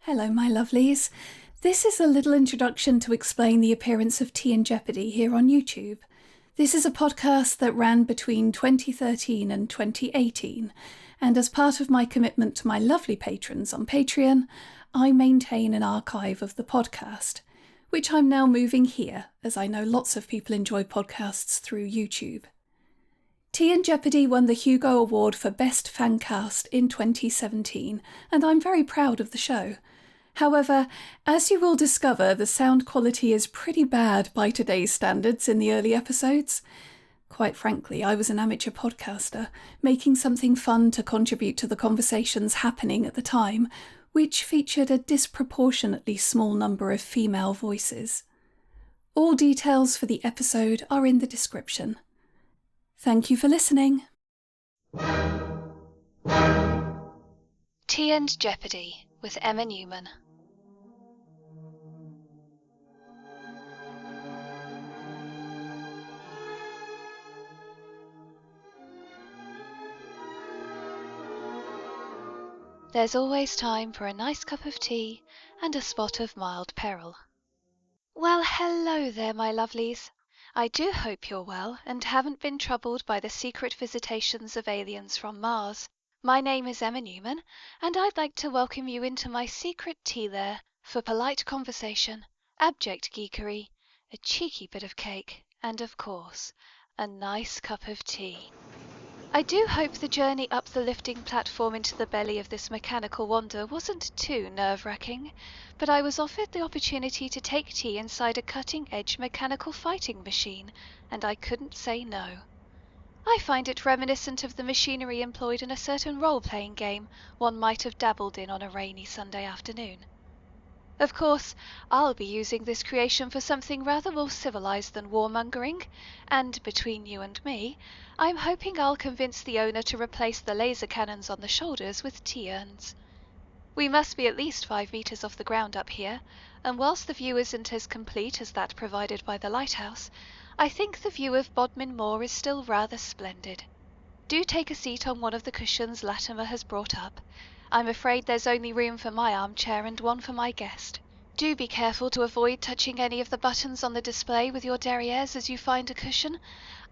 Hello, my lovelies. This is a little introduction to explain the appearance of Tea and Jeopardy here on YouTube. This is a podcast that ran between 2013 and 2018, and as part of my commitment to my lovely patrons on Patreon, I maintain an archive of the podcast, which I'm now moving here, as I know lots of people enjoy podcasts through YouTube. Tea and Jeopardy won the Hugo Award for Best Fancast in 2017, and I'm very proud of the show. However, as you will discover, the sound quality is pretty bad by today's standards in the early episodes. Quite frankly, I was an amateur podcaster, making something fun to contribute to the conversations happening at the time, which featured a disproportionately small number of female voices. All details for the episode are in the description. Thank you for listening. Tea and Jeopardy with Emma Newman. There's always time for a nice cup of tea and a spot of mild peril. Well, hello there, my lovelies. I do hope you're well and haven't been troubled by the secret visitations of aliens from Mars. My name is Emma Newman, and I'd like to welcome you into my secret tea lair for polite conversation, abject geekery, a cheeky bit of cake, and of course, a nice cup of tea. I do hope the journey up the lifting platform into the belly of this mechanical wonder wasn't too nerve-wracking, but I was offered the opportunity to take tea inside a cutting-edge mechanical fighting machine, and I couldn't say no. I find it reminiscent of the machinery employed in a certain role-playing game one might have dabbled in on a rainy Sunday afternoon. Of course, I'll be using this creation for something rather more civilized than warmongering, and between you and me, I'm hoping I'll convince the owner to replace the laser cannons on the shoulders with tea urns. We must be at least 5 meters off the ground up here, and whilst the view isn't as complete as that provided by the lighthouse, I think the view of Bodmin Moor is still rather splendid. Do take a seat on one of the cushions Latimer has brought up. I'm afraid there's only room for my armchair and one for my guest. Do be careful to avoid touching any of the buttons on the display with your derrieres as you find a cushion.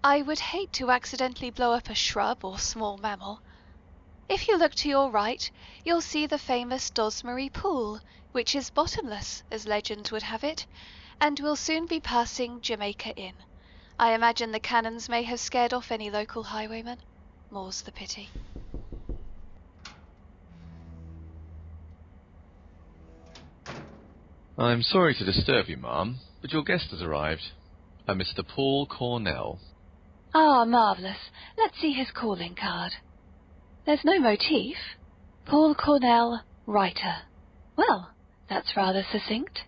I would hate to accidentally blow up a shrub or small mammal. If you look to your right, you'll see the famous Dosmery Pool, which is bottomless, as legend would have it, and we'll soon be passing Jamaica Inn. I imagine the cannons may have scared off any local highwaymen. More's the pity. I'm sorry to disturb you, ma'am, but your guest has arrived. A Mr. Paul Cornell. Ah, marvellous. Let's see his calling card. There's no motif. Paul Cornell, writer. Well, that's rather succinct.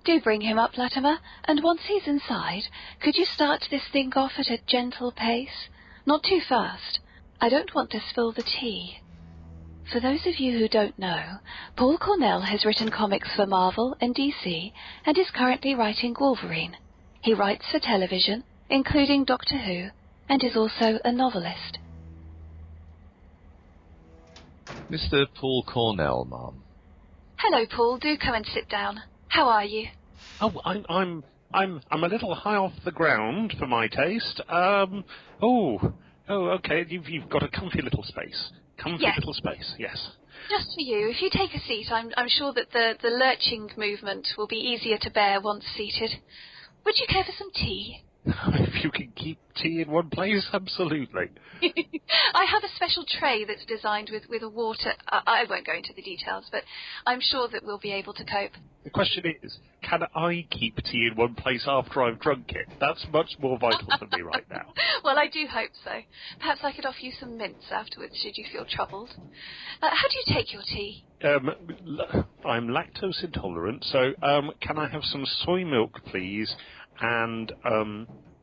Do bring him up, Latimer, and once he's inside, could you start this thing off at a gentle pace? Not too fast. I don't want to spill the tea. For those of you who don't know, Paul Cornell has written comics for Marvel and DC and is currently writing Wolverine. He writes for television, including Doctor Who, and is also a novelist. Mr. Paul Cornell, ma'am. Hello, Paul. Do come and sit down. How are you? Oh, I'm a little high off the ground for my taste. Okay. You've got a comfy little space. Little space, yes. Just for you. If you take a seat, I'm sure that the lurching movement will be easier to bear once seated. Would you care for some tea? If you can keep tea in one place, absolutely. I have a special tray that's designed with a water... I won't go into the details, but I'm sure that we'll be able to cope. The question is, can I keep tea in one place after I've drunk it? That's much more vital for me right now. Well, I do hope so. Perhaps I could offer you some mints afterwards, should you feel troubled. How do you take your tea? I'm lactose intolerant, so can I have some soy milk, please? And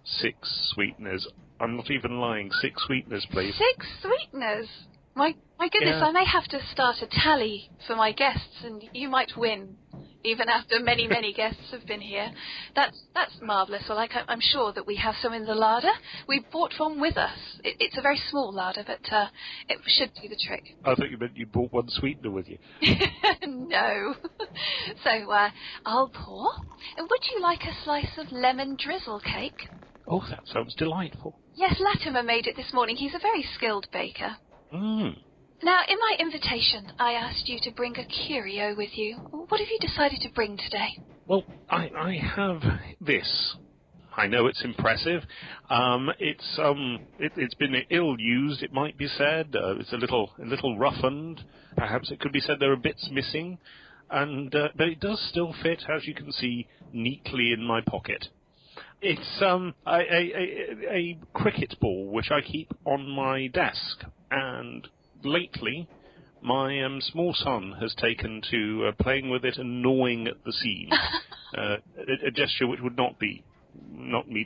6 sweeteners. I'm not even lying. 6 sweeteners, please. 6 sweeteners? My goodness, yeah. I may have to start a tally for my guests, and you might win. even after many, many guests have been here. That's marvellous. Well, I'm sure that we have some in the larder. We brought one with us. It's a very small larder, but it should do the trick. I thought you meant you brought one sweetener with you. No. So, I'll pour. And would you like a slice of lemon drizzle cake? Oh, that sounds delightful. Yes, Latimer made it this morning. He's a very skilled baker. Now, in my invitation, I asked you to bring a curio with you. What have you decided to bring today? Well, I have this. I know it's impressive. It's been ill-used, it might be said. It's a little roughened. Perhaps it could be said there are bits missing. But it does still fit, as you can see, neatly in my pocket. It's a cricket ball which I keep on my desk, and lately my small son has taken to playing with it and gnawing at the seam, a gesture which would not meet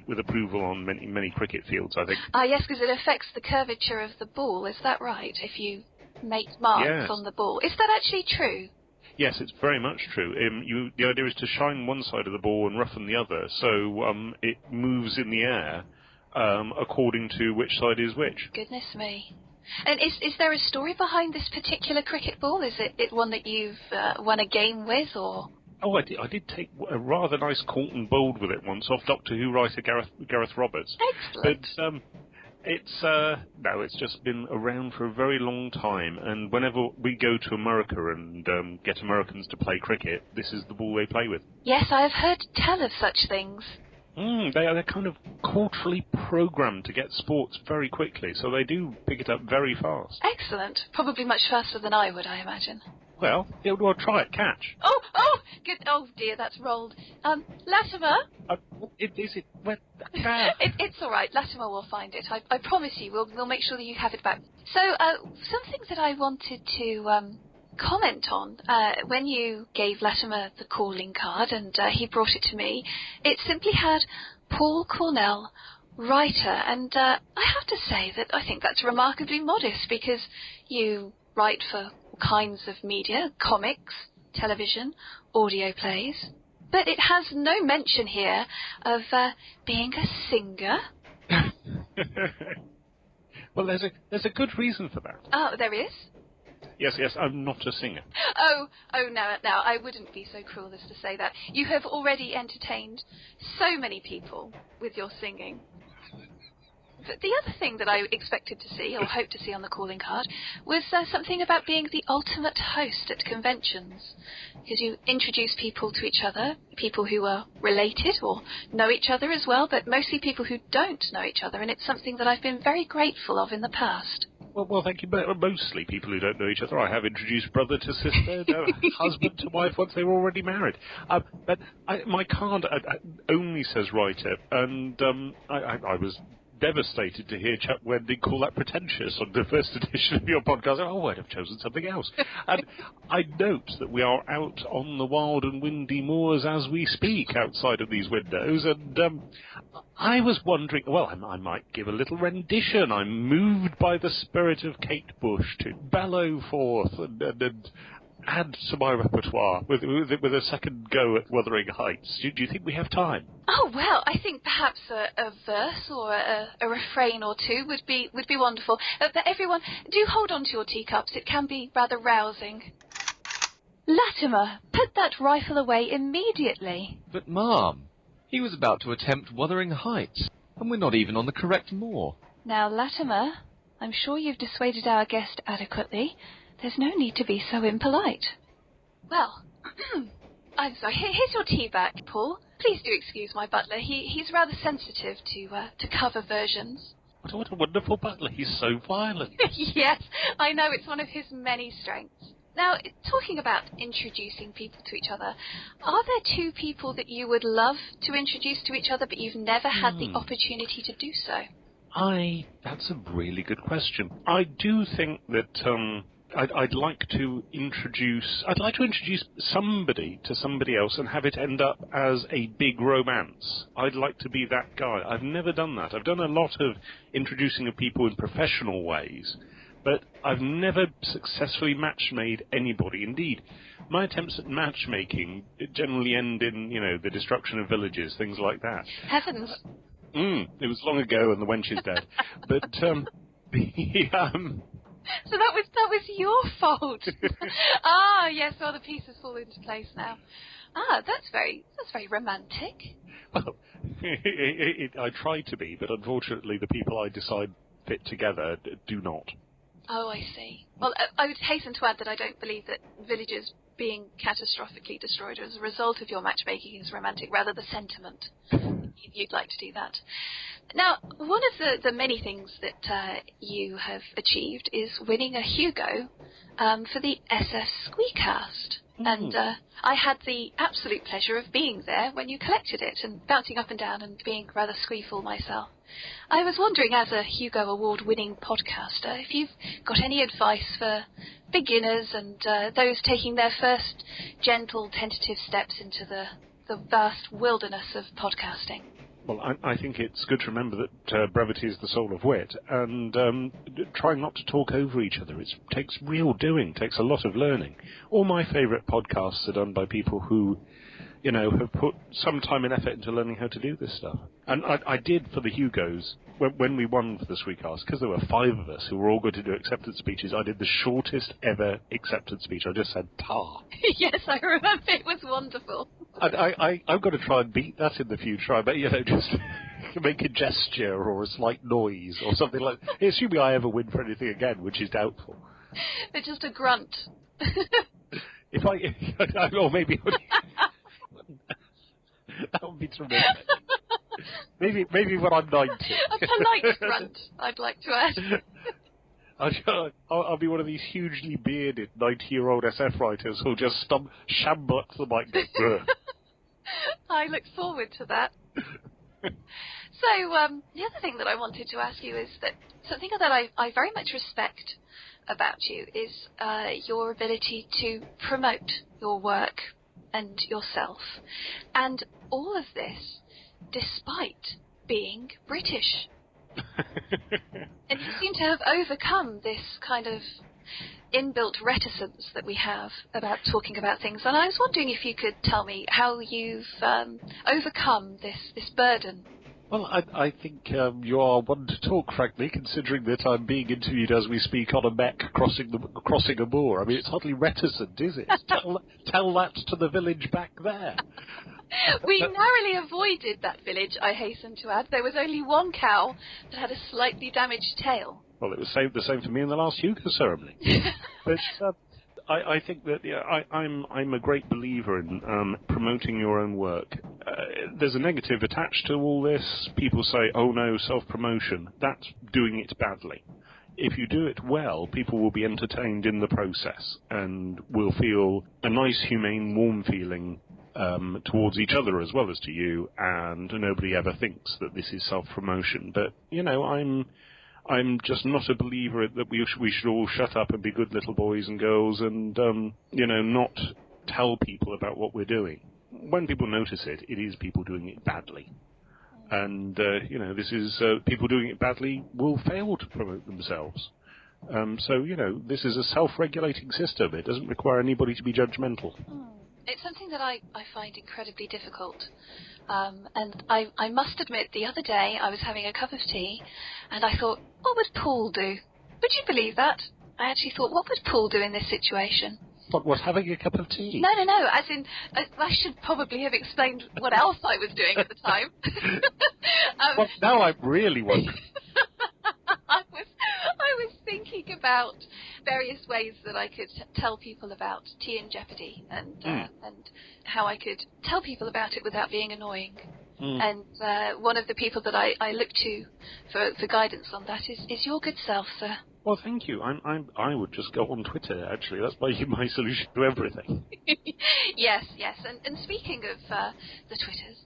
with approval on many cricket fields, I think. Yes, because it affects the curvature of the ball, is that right? If you make marks on the ball. Is that actually true? Yes, it's very much true. The idea is to shine one side of the ball and roughen the other, so it moves in the air according to which side is which. Goodness me. And is there a story behind this particular cricket ball? Is it one that you've won a game with, or...? Oh, I did take a rather nice Cornton bowled with it once off Doctor Who writer Gareth Roberts. Excellent. But it's just been around for a very long time, and whenever we go to America and get Americans to play cricket, this is the ball they play with. Yes, I have heard tell of such things. They're kind of culturally programmed to get sports very quickly, so they do pick it up very fast. Excellent. Probably much faster than I would, I imagine. Well, try it, catch. Oh, good. Oh dear, that's rolled. Latimer? It's all right. Latimer will find it. I promise you. We'll make sure that you have it back. So, something that I wanted to comment on when you gave Latimer the calling card and he brought it to me, it simply had Paul Cornell, writer, and I have to say that I think that's remarkably modest because you write for kinds of media, comics, television, audio plays, but it has no mention here of being a singer. Well, there's a good reason for that. Oh, there is? Yes, I'm not a singer. Oh, no, I wouldn't be so cruel as to say that. You have already entertained so many people with your singing. But the other thing that I expected to see, or hoped to see on the calling card, was something about being the ultimate host at conventions. Because you introduce people to each other, people who are related or know each other as well, but mostly people who don't know each other, and it's something that I've been very grateful of in the past. Well, thank you. But mostly people who don't know each other. I have introduced brother to sister, husband to wife once they were already married. But my card only says writer, and I was devastated to hear Chuck Wendy call that pretentious on the first edition of your podcast. Oh, I'd have chosen something else. And I note that we are out on the wild and windy moors as we speak outside of these windows, and I was wondering, well, I might give a little rendition. I'm moved by the spirit of Kate Bush to bellow forth and add to my repertoire with a second go at Wuthering Heights. Do you think we have time? Oh, well, I think perhaps a verse or a refrain or two would be wonderful. But everyone, do hold on to your teacups. It can be rather rousing. Latimer, put that rifle away immediately. But, Ma'am, he was about to attempt Wuthering Heights, and we're not even on the correct moor. Now, Latimer, I'm sure you've dissuaded our guest adequately. There's no need to be so impolite. Well, I'm sorry. Here's your tea back, Paul. Please do excuse my butler. He's rather sensitive to cover versions. What a wonderful butler. He's so violent. Yes, I know. It's one of his many strengths. Now, talking about introducing people to each other, are there two people that you would love to introduce to each other, but you've never had the opportunity to do so? That's a really good question. I do think that I'd like to introduce somebody to somebody else and have it end up as a big romance. I'd like to be that guy. I've never done that. I've done a lot of introducing of people in professional ways, but I've never successfully match-made anybody. Indeed, my attempts at matchmaking generally end in, the destruction of villages, things like that. Heavens. It was long ago and the wench is dead. But, So that was your fault. Yes, all the pieces fall into place now. That's very romantic. Well, I try to be, but unfortunately the people I decide fit together do not. Oh, I see. Well, I would hasten to add that I don't believe that villages being catastrophically destroyed as a result of your matchmaking is romantic, rather the sentiment. You'd like to do that. Now, one of the many things that you have achieved is winning a Hugo for the SF Squeecast. And I had the absolute pleasure of being there when you collected it and bouncing up and down and being rather squeeful myself. I was wondering, as a Hugo Award-winning podcaster, if you've got any advice for beginners and those taking their first gentle, tentative steps into the vast wilderness of podcasting. Well, I think it's good to remember that brevity is the soul of wit, and trying not to talk over each other. It takes real doing, takes a lot of learning. All my favourite podcasts are done by people who, have put some time and effort into learning how to do this stuff. And I did for the Hugos, when we won for the Sweetcast, because there were 5 of us who were all going to do acceptance speeches, I did the shortest ever acceptance speech. I just said, tar. Yes, I remember. It was wonderful. I've got to try and beat that in the future. I bet, just make a gesture or a slight noise or something like that. Assuming I ever win for anything again, which is doubtful. It's just a grunt. Or maybe... That would be terrific. Maybe when I'm 90. A polite grunt, I'd like to add. I'll be one of these hugely bearded 90-year-old SF writers who'll just shamble up to the mic and go, I look forward to that. So, the other thing that I wanted to ask you is that something that I very much respect about you is your ability to promote your work and yourself. And all of this despite being British. And you seem to have overcome this kind of inbuilt reticence that we have about talking about things. And I was wondering if you could tell me how you've overcome this burden. Well, I think you are one to talk, frankly, considering that I'm being interviewed as we speak on a mech crossing a moor. I mean, it's hardly reticent, is it? Tell that to the village back there. We narrowly avoided that village, I hasten to add. There was only one cow that had a slightly damaged tail. Well, it was the same for me in the last Hugo ceremony. But I think that I'm a great believer in promoting your own work. There's a negative attached to all this. People say, oh no, self-promotion. That's doing it badly. If you do it well, people will be entertained in the process and will feel a nice, humane, warm feeling towards each other as well as to you, and nobody ever thinks that this is self-promotion. But, I'm just not a believer that we should all shut up and be good little boys and girls and, not tell people about what we're doing. When people notice it, it is people doing it badly. And, this is people doing it badly will fail to promote themselves. This is a self-regulating system. It doesn't require anybody to be judgmental. It's something that I find incredibly difficult. And I must admit, the other day I was having a cup of tea and I thought, what would Paul do? Would you believe that? I actually thought, what would Paul do in this situation? What, having a cup of tea? No, as in, I should probably have explained what else I was doing at the time. Well, now I'm really wondering. I was thinking about various ways that I could tell people about tea and Jeopardy and how I could tell people about it without being annoying. And one of the people that I look to for guidance on that is your good self, sir. Well, thank you. I would just go on Twitter, actually. That's my solution to everything. Yes. And speaking of the Twitters,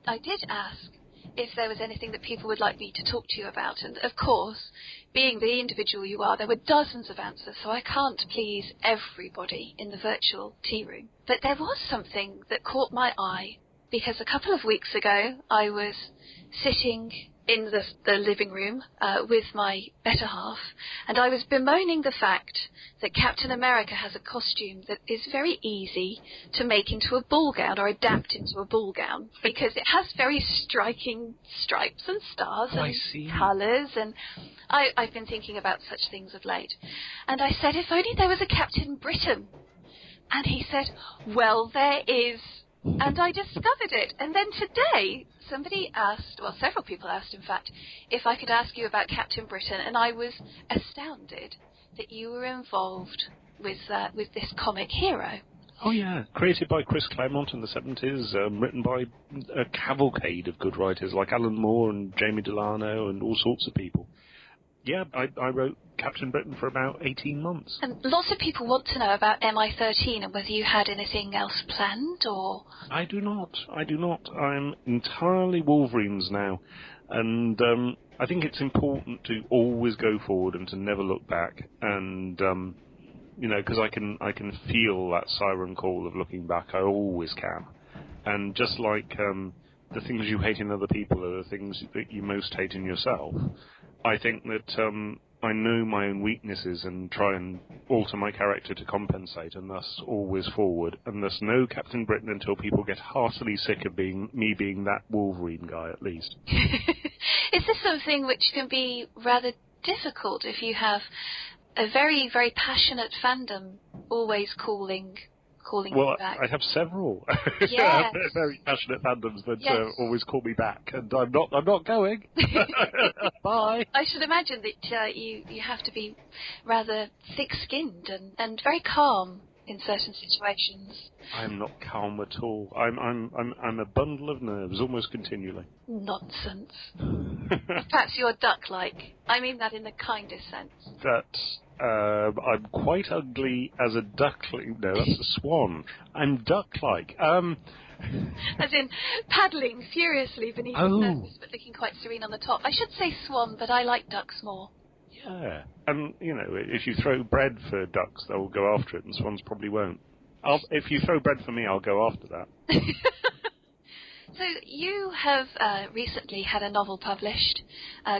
I did ask if there was anything that people would like me to talk to you about. And, of course, being the individual you are, there were dozens of answers, so I can't please everybody in the virtual tea room. But there was something that caught my eye, because a couple of weeks ago I was sitting in the living room with my better half, and I was bemoaning the fact that Captain America has a costume that is very easy to make into a ball gown or adapt into a ball gown, because it has very striking stripes and stars and colours, and I've been thinking about such things of late. And I said, if only there was a Captain Britain. And he said, well, there is. And I discovered it. And then today, somebody asked, well, several people asked, in fact, if I could ask you about Captain Britain. And I was astounded that you were involved with this comic hero. Oh, yeah. Created by Chris Claremont in the 70s, written by a cavalcade of good writers like Alan Moore and Jamie Delano and all sorts of people. Yeah, I wrote Captain Britain for about 18 months. And lots of people want to know about MI13 and whether you had anything else planned, or... I do not. I'm entirely Wolverines now. And I think it's important to always go forward and to never look back. And, because I can feel that siren call of looking back. I always can. And just like the things you hate in other people are the things that you most hate in yourself, I think that I know my own weaknesses and try and alter my character to compensate, and thus always forward, and thus no Captain Britain until people get heartily sick of me being that Wolverine guy, at least. Is this something which can be rather difficult if you have a very, very passionate fandom always calling you back? I have several Yes. very passionate fandoms that always call me back, and I'm not going. Bye. I should imagine that you have to be rather thick-skinned and very calm in certain situations. I'm not calm at all. I'm a bundle of nerves almost continually. Nonsense. Perhaps you're duck-like. I mean that in the kindest sense. That I'm quite ugly as a duckling. No, that's a swan. I'm duck-like. As in paddling furiously beneath the surface, but looking quite serene on the top. I should say swan, but I like ducks more. Yeah, and if you throw bread for ducks, they'll go after it, and swans probably won't. If you throw bread for me, I'll go after that. So you have recently had a novel published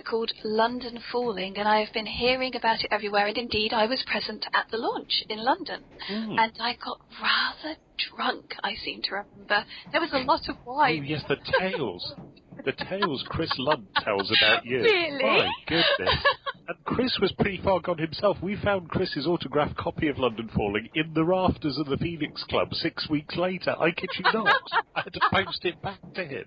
called London Falling, and I have been hearing about it everywhere, and indeed I was present at the launch in London, and I got rather drunk, I seem to remember. There was a lot of wine. Oh, yes, the tales Chris Ludd tells about you. Really? My goodness. And Chris was pretty far gone himself. We found Chris's autographed copy of London Falling in the rafters of the Phoenix Club 6 weeks later. I kid you not. I had to post it back to him.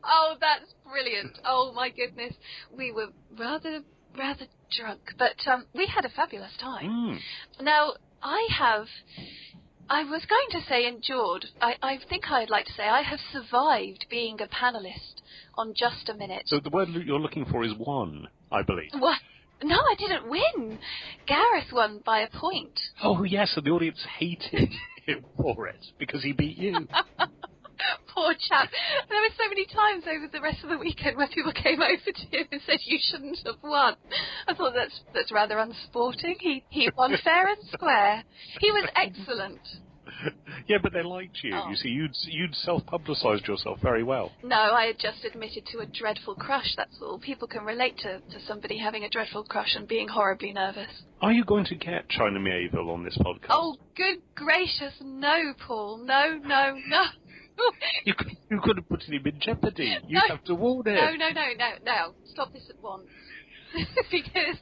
Oh, that's brilliant. Oh, my goodness. We were rather drunk, but we had a fabulous time. Now, I was going to say endured. I think I'd like to say I have survived being a panellist on Just a Minute. So the word you're looking for is won, I believe. What? No, I didn't win. Gareth won by a point. Oh, yes, and the audience hated him for it because he beat you. Poor chap. There were so many times over the rest of the weekend where people came over to him and said, you shouldn't have won. I thought that's rather unsporting. He won fair and square. He was excellent. Yeah, but they liked you. Oh. You see, you'd self-publicised yourself very well. No, I had just admitted to a dreadful crush, that's all. People can relate to somebody having a dreadful crush and being horribly nervous. Are you going to get China Mieville on this podcast? Oh, good gracious, no, Paul. No. You could have put him in jeopardy. You'd have to warn him. No. Stop this at once. Because...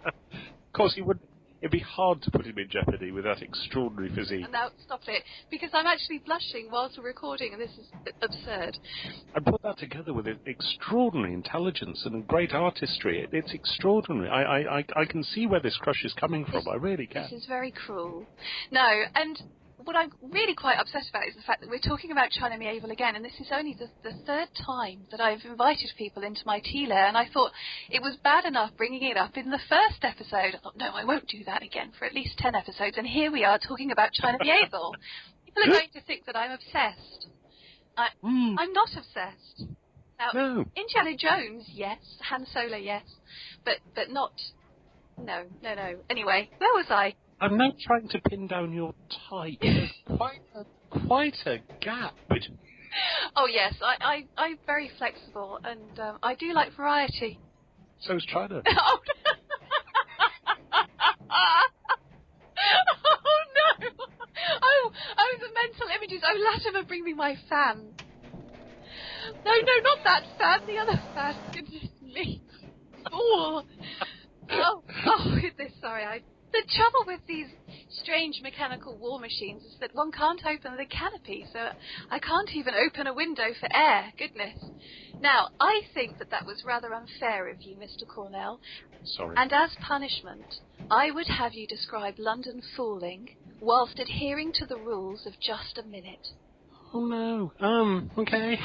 Of course, you wouldn't. It'd be hard to put him in jeopardy with that extraordinary physique. No, stop it. Because I'm actually blushing whilst we're recording, and this is absurd. And put that together with extraordinary intelligence and great artistry. It's extraordinary. I can see where this crush is coming from. I really can. This is very cruel. No, and... what I'm really quite upset about is the fact that we're talking about China Mieville again, and this is only the third time that I've invited people into my tea lair, and I thought it was bad enough bringing it up in the first episode. I thought, no, I won't do that again for at least 10 episodes, and here we are talking about China Mieville. People are going to think that I'm obsessed. I'm not obsessed. Now, no. Indiana Jones, yes. Han Solo, yes. But not... No. Anyway, where was I? I'm now trying to pin down your type. There's quite a gap between... Oh, yes, I'm very flexible, and I do like variety. So's China. Oh, oh, no! Oh, the mental images. Oh, Latimer, bring me my fan. No, not that fan, the other fan. Goodness me. Oh, goodness, sorry. The trouble with these strange mechanical war machines is that one can't open the canopy, so I can't even open a window for air. Goodness. Now, I think that was rather unfair of you, Mr. Cornell. Sorry. And as punishment, I would have you describe London fooling whilst adhering to the rules of just a minute. Oh, no. Okay.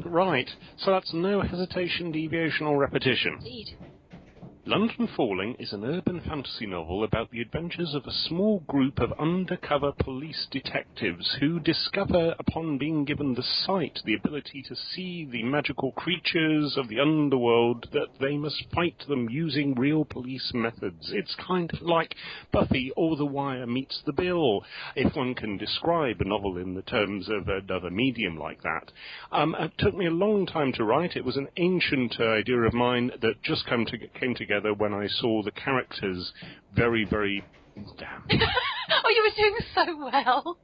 Right. So that's no hesitation, deviation, or repetition. Indeed. London Falling is an urban fantasy novel about the adventures of a small group of undercover police detectives who discover, upon being given the sight, the ability to see the magical creatures of the underworld, that they must fight them using real police methods. It's kind of like Buffy or The Wire meets The Bill, if one can describe a novel in the terms of a medium like that. It took me a long time to write. It was an ancient idea of mine that just came together when I saw the characters very, very... Damn. Oh, you were doing so well.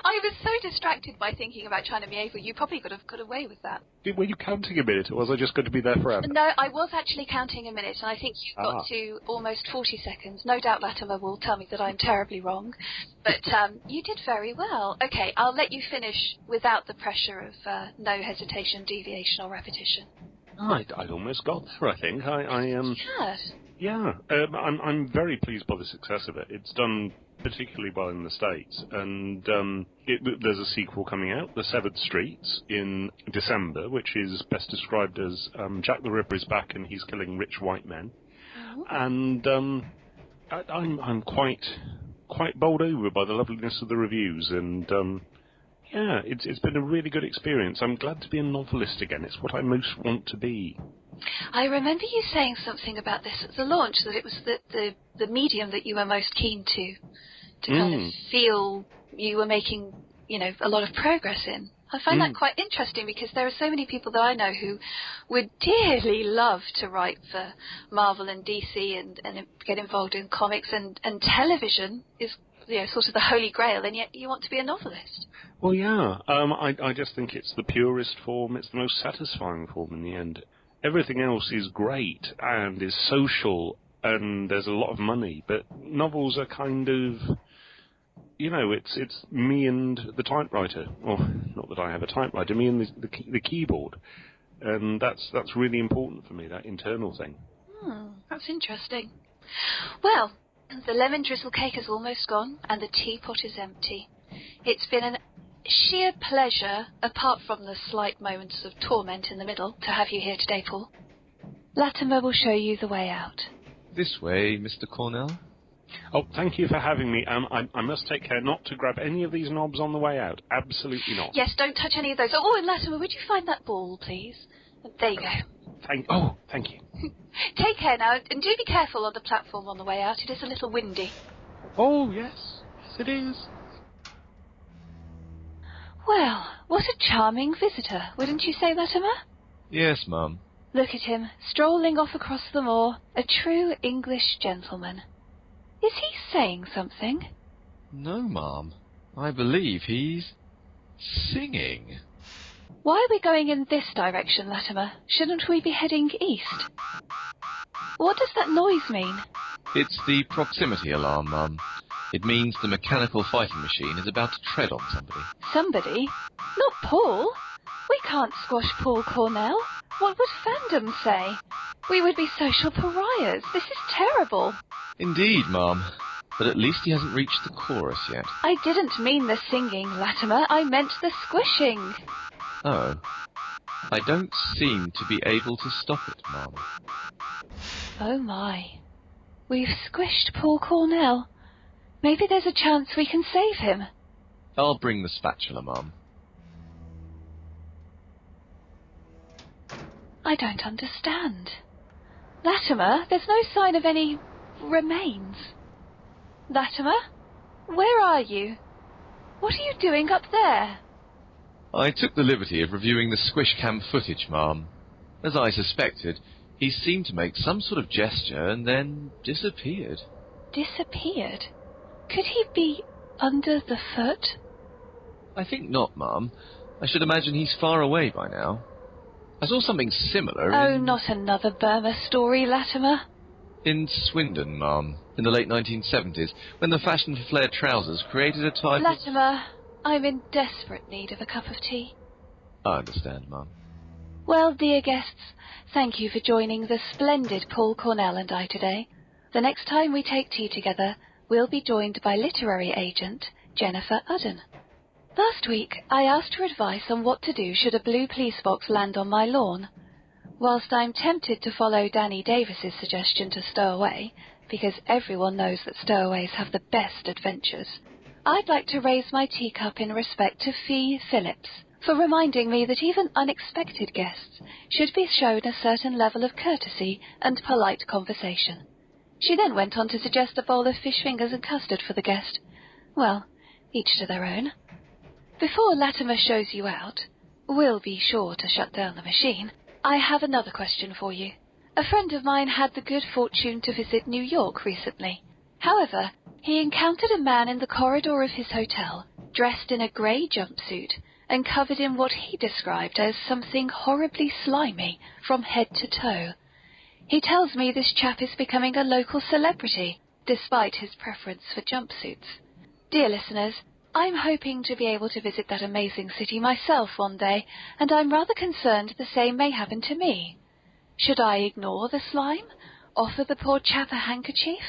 I was so distracted by thinking about China Mieville, you probably could have got away with that. Were you counting a minute, or was I just going to be there forever? No, I was actually counting a minute, and I think you got to almost 40 seconds. No doubt Latimer will tell me that I'm terribly wrong, but you did very well. Okay, I'll let you finish without the pressure of no hesitation, deviation, or repetition. I'd almost got there, I think. Yeah. I'm very pleased by the success of it. It's done particularly well in the States, and there's a sequel coming out, The Severed Streets, in December, which is best described as Jack the Ripper is back and he's killing rich white men. And I'm quite bowled over by the loveliness of the reviews, and yeah, it's been a really good experience. I'm glad to be a novelist again. It's what I most want to be. I remember you saying something about this at the launch, that it was the medium that you were most keen to kind of feel you were making, a lot of progress in. I find that quite interesting, because there are so many people that I know who would dearly love to write for Marvel and DC and get involved in comics, and television is sort of the holy grail, and yet you want to be a novelist. Well, yeah. I just think it's the purest form. It's the most satisfying form in the end. Everything else is great and is social, and there's a lot of money. But novels are kind of, it's me and the typewriter. Well, not that I have a typewriter. Me and the keyboard, and that's really important for me. That internal thing. That's interesting. Well, the lemon drizzle cake is almost gone, and the teapot is empty. It's been an sheer pleasure, apart from the slight moments of torment in the middle, to have you here today, Paul. Latimer will show you the way out. This way, Mr. Cornell. Oh, thank you for having me. I must take care not to grab any of these knobs on the way out. Absolutely not. Yes, don't touch any of those. Oh, and Latimer, would you find that ball, please? There you go. Thank you. Take care now, and do be careful on the platform on the way out. It is a little windy. Oh, yes. Yes, it is. Well, what a charming visitor, wouldn't you say, Latimer? Yes, Mum. Look at him, strolling off across the moor, a true English gentleman. Is he saying something? No, Mum. I believe he's singing. Why are we going in this direction, Latimer? Shouldn't we be heading east? What does that noise mean? It's the proximity alarm, Mum. It means the mechanical fighting machine is about to tread on somebody. Somebody? Not Paul. We can't squash Paul Cornell. What would fandom say? We would be social pariahs. This is terrible. Indeed, Mum. But at least he hasn't reached the chorus yet. I didn't mean the singing, Latimer. I meant the squishing. Oh. I don't seem to be able to stop it, Mum. Oh, my. We've squished Paul Cornell. Maybe there's a chance we can save him. I'll bring the spatula, Mum. I don't understand. Latimer, there's no sign of any remains. Latimer? Where are you? What are you doing up there? I took the liberty of reviewing the squish cam footage, ma'am. As I suspected, he seemed to make some sort of gesture and then disappeared. Disappeared? Could he be under the foot? I think not, ma'am. I should imagine he's far away by now. I saw something similar Not another Burma story, Latimer. in Swindon, ma'am, in the late 1970s, when the fashion for flared trousers created a type of... Latimer, I'm in desperate need of a cup of tea. I understand, ma'am. Well, dear guests, thank you for joining the splendid Paul Cornell and I today. The next time we take tea together, we'll be joined by literary agent Jennifer Udden. Last week, I asked her advice on what to do should a blue police box land on my lawn. Whilst I'm tempted to follow Danny Davis's suggestion to stow away, because everyone knows that stowaways have the best adventures, I'd like to raise my teacup in respect to Fee Phillips for reminding me that even unexpected guests should be shown a certain level of courtesy and polite conversation. She then went on to suggest a bowl of fish fingers and custard for the guest. Well, each to their own. Before Latimer shows you out, we'll be sure to shut down the machine. I have another question for you. A friend of mine had the good fortune to visit New York recently. However, he encountered a man in the corridor of his hotel, dressed in a grey jumpsuit and covered in what he described as something horribly slimy from head to toe. He tells me this chap is becoming a local celebrity, despite his preference for jumpsuits. Dear listeners, I'm hoping to be able to visit that amazing city myself one day, and I'm rather concerned the same may happen to me. Should I ignore the slime? Offer the poor chap a handkerchief?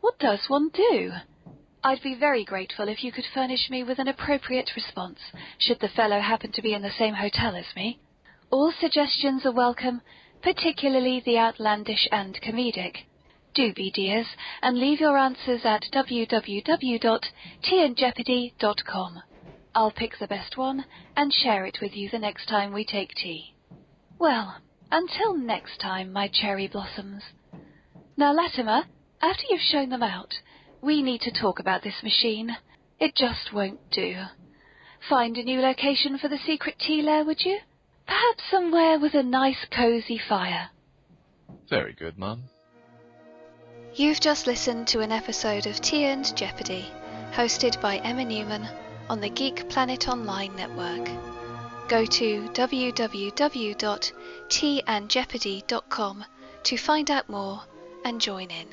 What does one do? I'd be very grateful if you could furnish me with an appropriate response, should the fellow happen to be in the same hotel as me. All suggestions are welcome, particularly the outlandish and comedic. Do be dears, and leave your answers at www.teaandjeopardy.com. I'll pick the best one and share it with you the next time we take tea. Well, until next time, my cherry blossoms. Now, Latimer, after you've shown them out, we need to talk about this machine. It just won't do. Find a new location for the secret tea lair, would you? Perhaps somewhere with a nice cosy fire. Very good, ma'am. You've just listened to an episode of Tea and Jeopardy, hosted by Emma Newman on the Geek Planet Online network. Go to www.teaandjeopardy.com to find out more and join in.